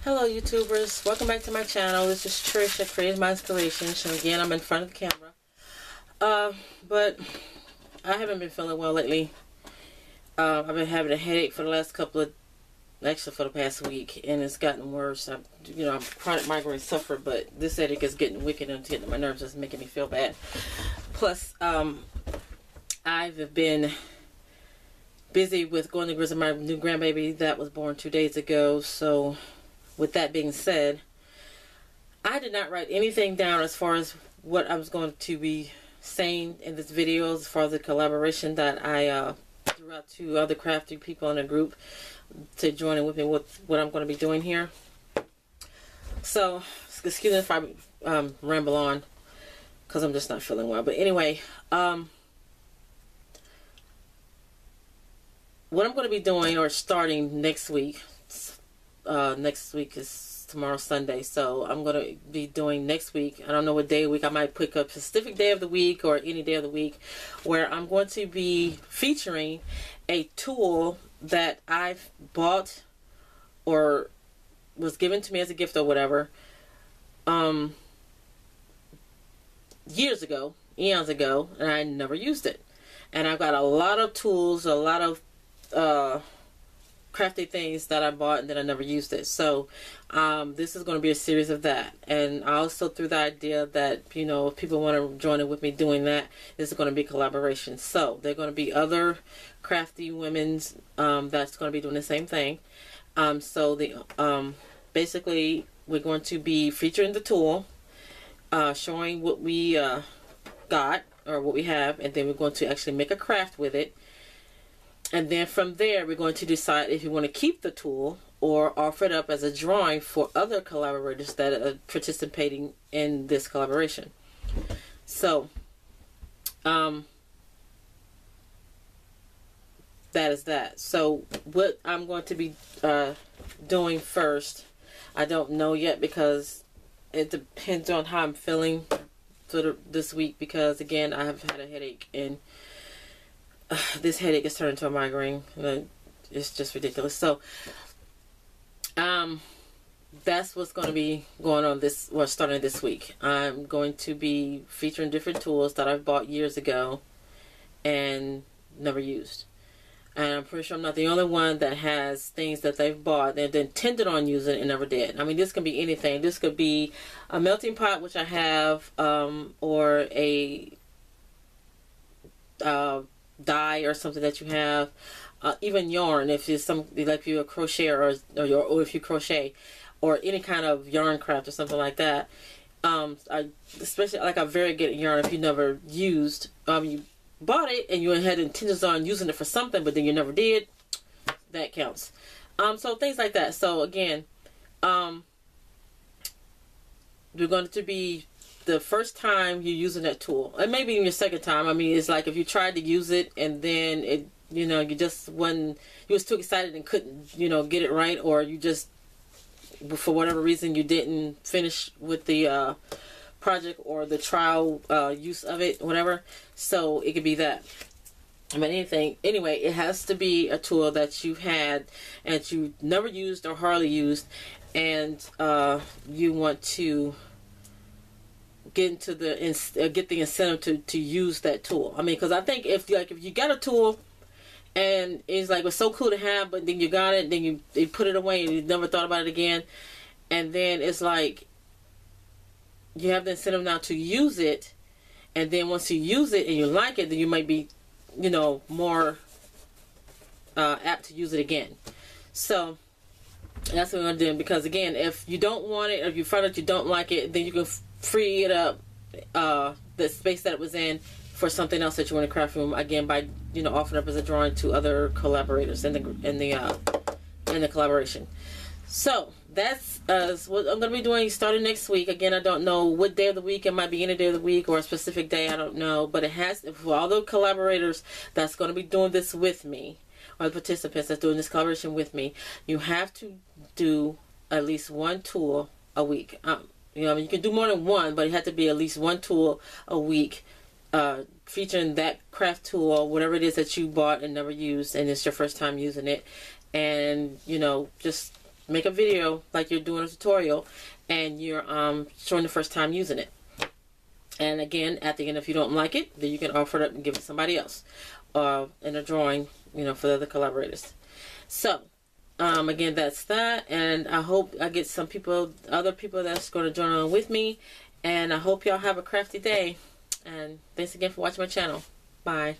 Hello YouTubers, welcome back to my channel. This is Trish at Creative My Inspirations, and again I'm in front of the camera. But I haven't been feeling well lately. I've been having a headache for the last actually for the past week, and it's gotten worse. I'm a chronic migraine sufferer, but this headache is getting wicked and getting my nerves, just making me feel bad. Plus, I've been busy with going to visit my new grandbaby that was born 2 days ago. So with that being said, I did not write anything down as far as what I was going to be saying in this video as far as the collaboration that I threw out to other crafty people in a group to join in with me with what I'm going to be doing here. So excuse me if I ramble on, because I'm just not feeling well. But anyway, what I'm going to be doing, or starting next week, next week is tomorrow, Sunday, so I'm going to be doing next week, I don't know what day of the week, I might pick up a specific day of the week or any day of the week, where I'm going to be featuring a tool that I've bought or was given to me as a gift or whatever, years ago, eons ago, and I never used it. And I've got a lot of tools, a lot of crafty things that I bought and then I never used it. So this is going to be a series of that. And I also threw the idea that, if people want to join in with me doing that, this is going to be collaboration. So there are going to be other crafty women's that's going to be doing the same thing. Basically we're going to be featuring the tool, showing what we got or what we have, and then we're going to actually make a craft with it. And then from there, we're going to decide if you want to keep the tool or offer it up as a drawing for other collaborators that are participating in this collaboration. So, that is that. So, what I'm going to be doing first, I don't know yet, because it depends on how I'm feeling this week, because again, I have had a headache, and this headache is turned into a migraine. It's just ridiculous. So that's what's going to be going on starting this week. I'm going to be featuring different tools that I've bought years ago and never used. And I'm pretty sure I'm not the only one that has things that they've bought and intended on using and never did. I mean, this can be anything. This could be a melting pot, which I have, or a dye or something that you have, even yarn, if it's like you're a crocheter or if you crochet, or any kind of yarn craft or something like that. Especially like a variegated yarn, if you never used, you bought it and you had intentions on using it for something, but then you never did, that counts. So things like that. So again, we're going to be the first time you're using that tool, and maybe even your second time. I mean, it's like if you tried to use it and then it, you was too excited and couldn't, get it right, or you just, for whatever reason, you didn't finish with the project or the trial use of it, whatever. So it could be that. I mean, anything. Anyway, it has to be a tool that you've had and you never used or hardly used, and you want to get the incentive to use that tool. I mean, because I think if you got a tool and it's like, it's so cool to have, but then you got it, then you put it away and you never thought about it again, and then it's like you have the incentive now to use it, and then once you use it and you like it, then you might be more apt to use it again. So that's what we're gonna do. Because again, if you don't want it, or if you find out you don't like it, then you can free it up, the space that it was in, for something else that you want to craft from, again, by offering up as a drawing to other collaborators in the collaboration. So that's what I'm going to be doing starting next week. Again, I don't know what day of the week. It might be any day of the week or a specific day, I don't know, but it has, for all the collaborators that's going to be doing this with me, or the participants that's doing this collaboration with me, you have to do at least one tool a week. You can do more than one, but it had to be at least one tool a week, featuring that craft tool or whatever it is that you bought and never used, and it's your first time using it. And just make a video like you're doing a tutorial, and you're showing the first time using it. And again, at the end, if you don't like it, then you can offer it up and give it to somebody else in a drawing, you know, for the other collaborators. So again, that's that, and I hope I get some people, other people that's going to join on with me, and I hope y'all have a crafty day. And thanks again for watching my channel. Bye.